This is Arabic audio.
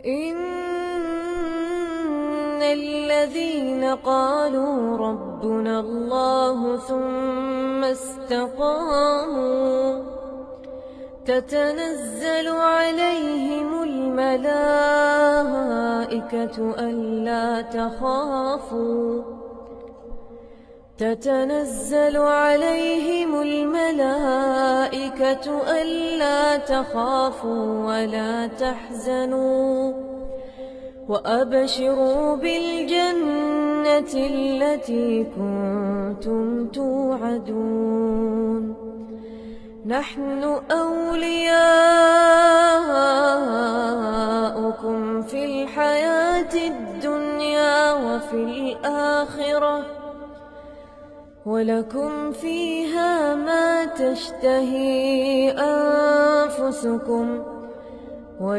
إن الذين قالوا ربنا الله ثم استقاموا تتنزل عليهم الملائكة ألا تخافوا ولا تحزنوا وأبشروا بالجنة التي كنتم توعدون نحن أولياؤكم في الحياة الدنيا وفي الآخرة ولكم فيها ما تشتهي أنفسكم